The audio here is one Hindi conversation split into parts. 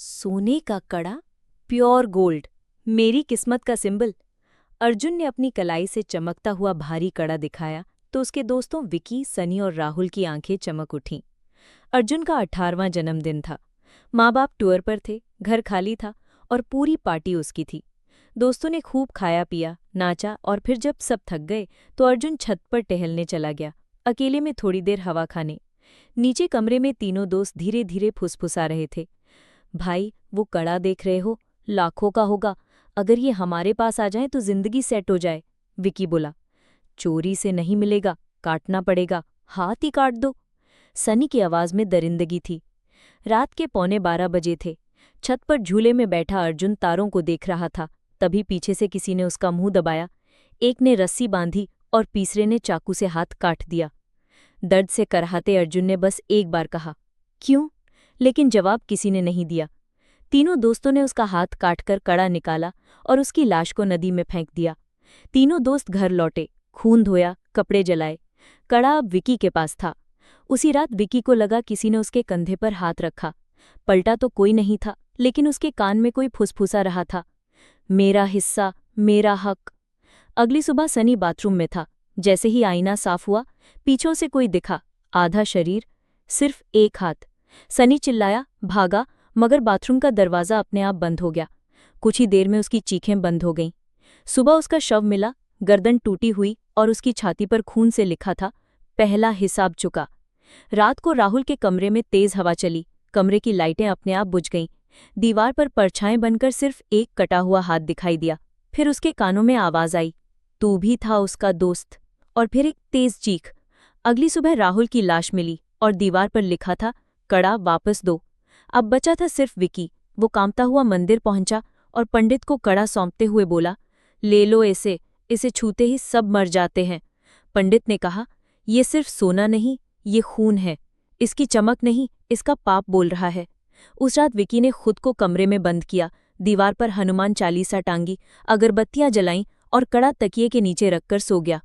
सोने का कड़ा, प्योर गोल्ड, मेरी किस्मत का सिंबल। अर्जुन ने अपनी कलाई से चमकता हुआ भारी कड़ा दिखाया तो उसके दोस्तों विकी, सनी और राहुल की आंखें चमक उठीं। अर्जुन का 18वां जन्मदिन था। माँ बाप टूर पर थे, घर खाली था और पूरी पार्टी उसकी थी। दोस्तों ने खूब खाया पिया, नाचा और फिर जब सब थक गए तो अर्जुन छत पर टहलने चला गया, अकेले में थोड़ी देर हवा खाने। नीचे कमरे में तीनों दोस्त धीरे धीरे फुसफुसा रहे थे। भाई, वो कड़ा देख रहे हो, लाखों का होगा। अगर ये हमारे पास आ जाए तो जिंदगी सेट हो जाए, विकी बोला। चोरी से नहीं मिलेगा, काटना पड़ेगा, हाथ ही काट दो। सनी की आवाज में दरिंदगी थी। रात के 11:15 बजे थे। छत पर झूले में बैठा अर्जुन तारों को देख रहा था। तभी पीछे से किसी ने उसका मुंह दबाया। एक ने रस्सी बांधी और तीसरे ने चाकू से हाथ काट दिया। दर्द से कराहते अर्जुन ने बस एक बार कहा, क्यों? लेकिन जवाब किसी ने नहीं दिया। तीनों दोस्तों ने उसका हाथ काटकर कड़ा निकाला और उसकी लाश को नदी में फेंक दिया। तीनों दोस्त घर लौटे, खून धोया, कपड़े जलाए। कड़ा अब विकी के पास था। उसी रात विकी को लगा किसी ने उसके कंधे पर हाथ रखा। पलटा तो कोई नहीं था, लेकिन उसके कान में कोई फुसफुसा रहा था, मेरा हिस्सा, मेरा हक। अगली सुबह सनी बाथरूम में था। जैसे ही आईना साफ हुआ, पीछों से कोई दिखा, आधा शरीर, सिर्फ एक हाथ। सनी चिल्लाया, भागा, मगर बाथरूम का दरवाज़ा अपने आप बंद हो गया। कुछ ही देर में उसकी चीखें बंद हो गईं। सुबह उसका शव मिला, गर्दन टूटी हुई और उसकी छाती पर खून से लिखा था, पहला हिसाब चुका। रात को राहुल के कमरे में तेज हवा चली। कमरे की लाइटें अपने आप बुझ गईं। दीवार पर परछाएं बनकर सिर्फ एक कटा हुआ हाथ दिखाई दिया। फिर उसके कानों में आवाज आई, तू भी था उसका दोस्त। और फिर एक तेज चीख। अगली सुबह राहुल की लाश मिली और दीवार पर लिखा था, कड़ा वापस दो। अब बचा था सिर्फ विकी। वो कांपता हुआ मंदिर पहुंचा और पंडित को कड़ा सौंपते हुए बोला, ले लो इसे छूते ही सब मर जाते हैं। पंडित ने कहा, ये सिर्फ सोना नहीं, ये खून है। इसकी चमक नहीं, इसका पाप बोल रहा है। उस रात विकी ने खुद को कमरे में बंद किया, दीवार पर हनुमान चालीसा टांगी, अगरबत्तियां जलाईं और कड़ा तकिए के नीचे रखकर सो गया।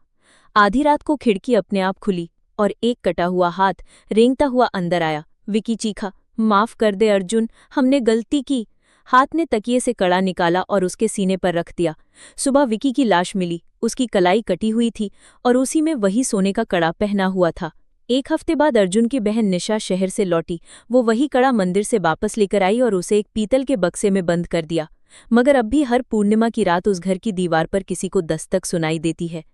आधी रात को खिड़की अपने आप खुली और एक कटा हुआ हाथ रेंगता हुआ अंदर आया। विकी चीखा, माफ कर दे अर्जुन, हमने गलती की। हाथ ने तकिए से कड़ा निकाला और उसके सीने पर रख दिया। सुबह विकी की लाश मिली। उसकी कलाई कटी हुई थी और उसी में वही सोने का कड़ा पहना हुआ था। एक हफ्ते बाद अर्जुन की बहन निशा शहर से लौटी। वो वही कड़ा मंदिर से वापस लेकर आई और उसे एक पीतल के बक्से में बंद कर दिया। मगर अब भी हर पूर्णिमा की रात उस घर की दीवार पर किसी को दस्तक सुनाई देती है।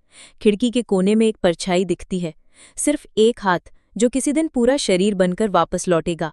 खिड़की के कोने में एक परछाई दिखती है, सिर्फ एक हाथ, जो किसी दिन पूरा शरीर बनकर वापस लौटेगा।